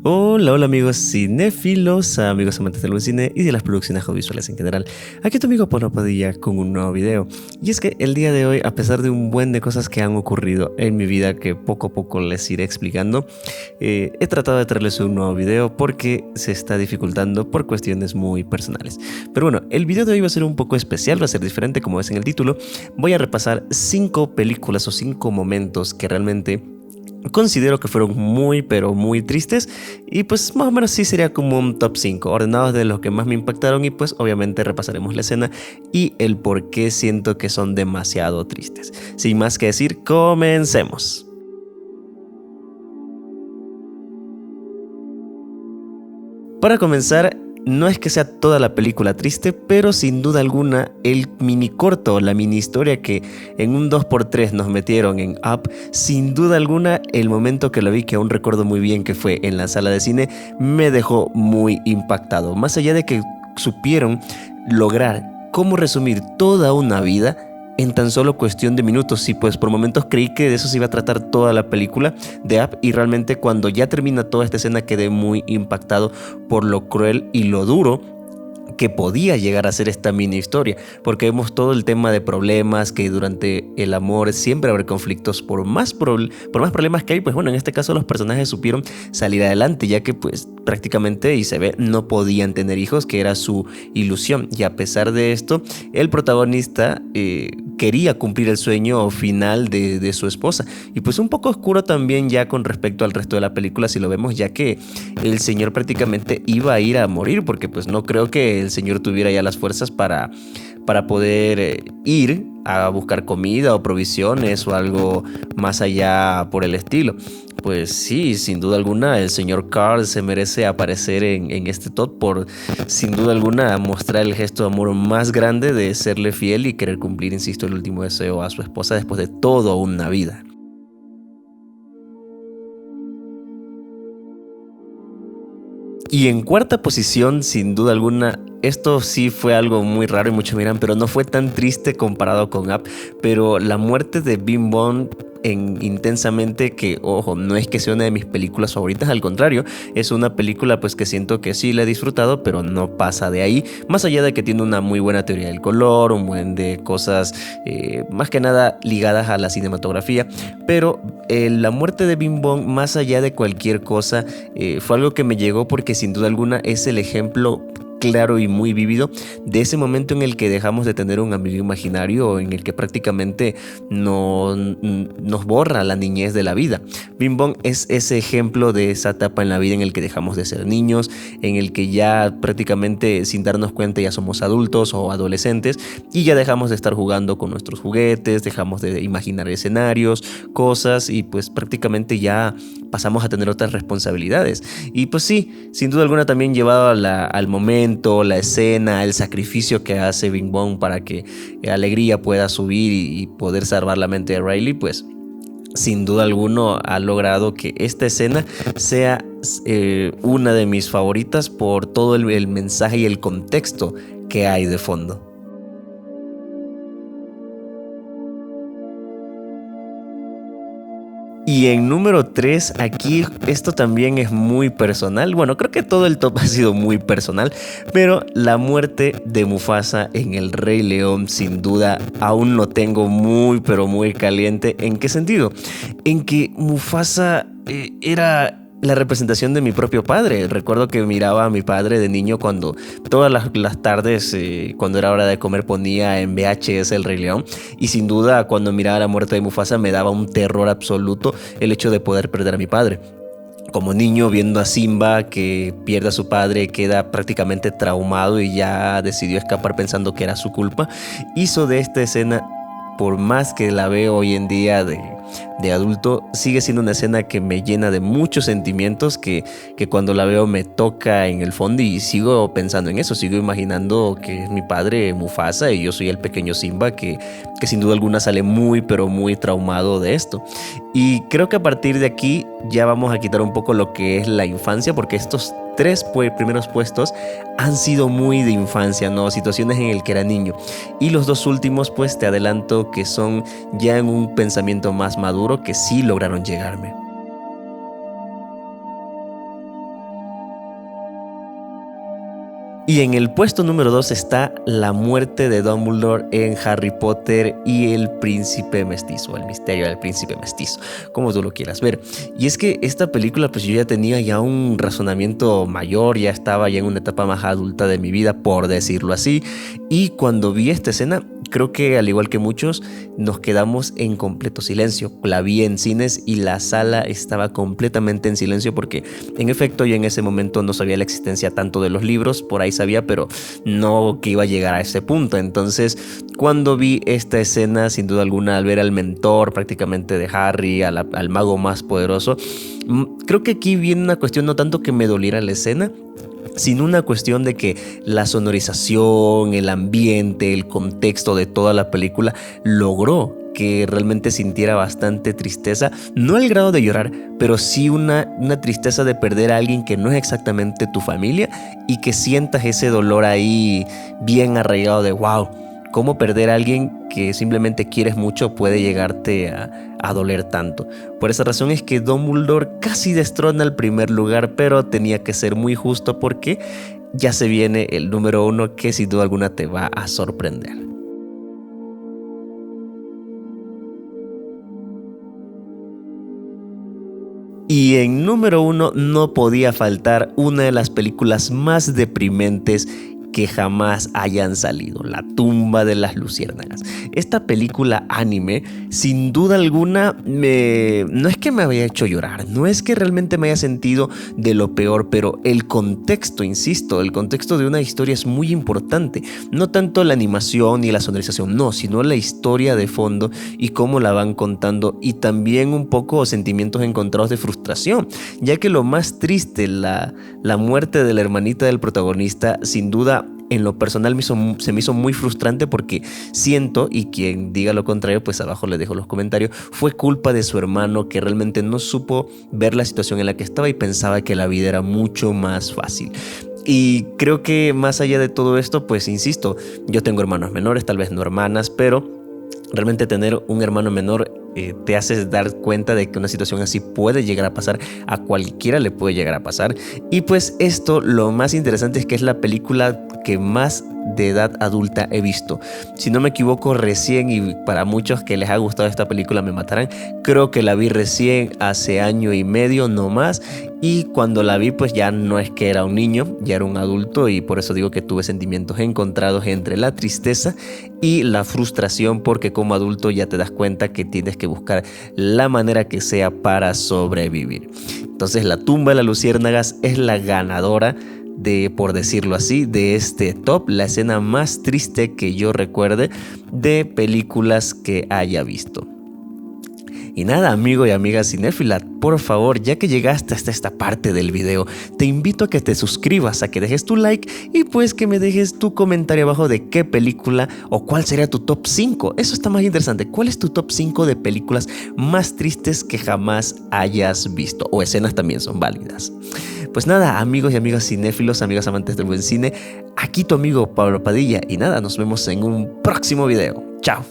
Hola, hola amigos cinéfilos, amigos amantes del buen cine y de las producciones audiovisuales en general. Aquí tu amigo Pablo Padilla con un nuevo video. Y es que el día de hoy, a pesar de un buen de cosas que han ocurrido en mi vida que poco a poco les iré explicando, he tratado de traerles un nuevo video porque se está dificultando por cuestiones muy personales. Pero bueno, el video de hoy va a ser un poco especial, va a ser diferente como ves en el título. Voy a repasar 5 películas o 5 momentos que realmente considero que fueron muy pero muy tristes y pues más o menos sí sería como un top 5 ordenados de los que más me impactaron y pues obviamente repasaremos la escena y el por qué siento que son demasiado tristes. Sin más que decir, comencemos. Para comenzar, no es que sea toda la película triste, pero sin duda alguna el mini corto, la mini historia que en un 2x3 nos metieron en Up, sin duda alguna el momento que lo vi, que aún recuerdo muy bien que fue en la sala de cine, me dejó muy impactado. Más allá de que supieron lograr cómo resumir toda una vida en tan solo cuestión de minutos. Y pues por momentos creí que de eso se iba a tratar toda la película de Up, y realmente cuando ya termina toda esta escena quedé muy impactado por lo cruel y lo duro que podía llegar a ser esta mini historia, porque vemos todo el tema de problemas, que durante el amor siempre habrá conflictos, por más problemas que hay, pues bueno, en este caso los personajes supieron salir adelante, ya que pues prácticamente, y se ve, no podían tener hijos, que era su ilusión, y a pesar de esto, el protagonista quería cumplir el sueño final de su esposa, y pues un poco oscuro también ya con respecto al resto de la película, si lo vemos, ya que el señor prácticamente iba a ir a morir, porque pues no creo que el señor tuviera ya las fuerzas para poder ir a buscar comida o provisiones o algo más allá por el estilo. Pues sí, sin duda alguna el señor Carl se merece aparecer en este top por, sin duda alguna, mostrar el gesto de amor más grande de serle fiel y querer cumplir, insisto, el último deseo a su esposa después de toda una vida. Y en cuarta posición, sin duda alguna, esto sí fue algo muy raro y muchos miran, pero no fue tan triste comparado con Up, pero la muerte de Bing Bong en Intensamente, que ojo, no es que sea una de mis películas favoritas, al contrario, es una película pues que siento que sí la he disfrutado, pero no pasa de ahí, más allá de que tiene una muy buena teoría del color, un buen de cosas más que nada ligadas a la cinematografía, pero la muerte de Bing Bong, más allá de cualquier cosa, fue algo que me llegó porque sin duda alguna es el ejemplo claro y muy vívido de ese momento en el que dejamos de tener un amigo imaginario, en el que prácticamente nos borra la niñez de la vida. Bing Bong es ese ejemplo de esa etapa en la vida en el que dejamos de ser niños, en el que ya prácticamente sin darnos cuenta ya somos adultos o adolescentes y ya dejamos de estar jugando con nuestros juguetes, dejamos de imaginar escenarios, cosas, y pues prácticamente ya pasamos a tener otras responsabilidades. Y pues sí, sin duda alguna también llevado al momento, la escena, el sacrificio que hace Bing Bong para que Alegría pueda subir y poder salvar la mente de Riley, pues sin duda alguna ha logrado que esta escena sea una de mis favoritas por todo el mensaje y el contexto que hay de fondo. Y en número 3, aquí esto también es muy personal. Bueno, creo que todo el top ha sido muy personal, pero la muerte de Mufasa en El Rey León, sin duda, aún lo tengo muy, pero muy caliente. ¿En qué sentido? En que Mufasa era la representación de mi propio padre. Recuerdo que miraba a mi padre de niño cuando todas las tardes, cuando era hora de comer, ponía en VHS El Rey León, y sin duda cuando miraba la muerte de Mufasa me daba un terror absoluto el hecho de poder perder a mi padre. Como niño, viendo a Simba que pierde a su padre, queda prácticamente traumado y ya decidió escapar pensando que era su culpa, hizo de esta escena, por más que la veo hoy en día de adulto, sigue siendo una escena que me llena de muchos sentimientos, que cuando la veo me toca en el fondo y sigo pensando en eso, sigo imaginando que es mi padre Mufasa y yo soy el pequeño Simba que sin duda alguna sale muy pero muy traumado de esto. Y creo que a partir de aquí ya vamos a quitar un poco lo que es la infancia, porque estos 3 primeros puestos han sido muy de infancia, ¿no? Situaciones en el que era niño. Y los 2 últimos, pues te adelanto que son ya en un pensamiento más maduro, que sí lograron llegarme. Y en el puesto número 2 está la muerte de Dumbledore en Harry Potter y el príncipe mestizo, el misterio del príncipe mestizo, como tú lo quieras ver. Y es que esta película, pues yo ya tenía ya un razonamiento mayor, ya estaba ya en una etapa más adulta de mi vida, por decirlo así. Y cuando vi esta escena, creo que al igual que muchos, nos quedamos en completo silencio. La vi en cines y la sala estaba completamente en silencio porque, en efecto, yo en ese momento no sabía la existencia tanto de los libros, por ahí sabía, pero no que iba a llegar a ese punto. Entonces, cuando vi esta escena, sin duda alguna, al ver al mentor prácticamente de Harry, al mago más poderoso, creo que aquí viene una cuestión no tanto que me doliera la escena, sino una cuestión de que la sonorización, el ambiente, el contexto de toda la película logró que realmente sintiera bastante tristeza, no al grado de llorar, pero sí una tristeza de perder a alguien que no es exactamente tu familia y que sientas ese dolor ahí bien arraigado de wow. Cómo perder a alguien que simplemente quieres mucho puede llegarte a doler tanto. Por esa razón es que Dumbledore casi destrona el primer lugar, pero tenía que ser muy justo porque ya se viene el número 1 que sin duda alguna te va a sorprender. Y en número 1 no podía faltar una de las películas más deprimentes que jamás hayan salido, La tumba de las luciérnagas. Esta película anime, sin duda alguna, no es que me haya hecho llorar, no es que realmente me haya sentido de lo peor, pero el contexto, insisto, el contexto de una historia es muy importante. No tanto la animación ni la sonorización, no, sino la historia de fondo y cómo la van contando, y también un poco sentimientos encontrados de frustración, ya que lo más triste, la muerte de la hermanita del protagonista, sin duda en lo personal se me hizo muy frustrante porque siento, y quien diga lo contrario, pues abajo le dejo los comentarios, fue culpa de su hermano que realmente no supo ver la situación en la que estaba y pensaba que la vida era mucho más fácil. Y creo que más allá de todo esto, pues insisto, yo tengo hermanos menores, tal vez no hermanas, pero realmente tener un hermano menor te hace dar cuenta de que una situación así puede llegar a pasar, a cualquiera le puede llegar a pasar. Y pues esto, lo más interesante es que es la película que más de edad adulta he visto. Si no me equivoco, recién, y para muchos que les ha gustado esta película me matarán, creo que la vi recién hace año y medio, no más. Y cuando la vi, pues ya no es que era un niño, ya era un adulto, y por eso digo que tuve sentimientos encontrados entre la tristeza y la frustración, porque como adulto ya te das cuenta que tienes que buscar la manera que sea para sobrevivir. Entonces, La tumba de las luciérnagas es la ganadora de, por decirlo así, de este top, la escena más triste que yo recuerde de películas que haya visto. Y nada, amigo y amiga cinéfila, por favor, ya que llegaste hasta esta parte del video, te invito a que te suscribas, a que dejes tu like y pues que me dejes tu comentario abajo de qué película o cuál sería tu top 5. Eso está más interesante. ¿Cuál es tu top 5 de películas más tristes que jamás hayas visto? O escenas también son válidas. Pues nada, amigos y amigas cinéfilos, amigas amantes del buen cine, aquí tu amigo Pablo Padilla y nada, nos vemos en un próximo video. Chao.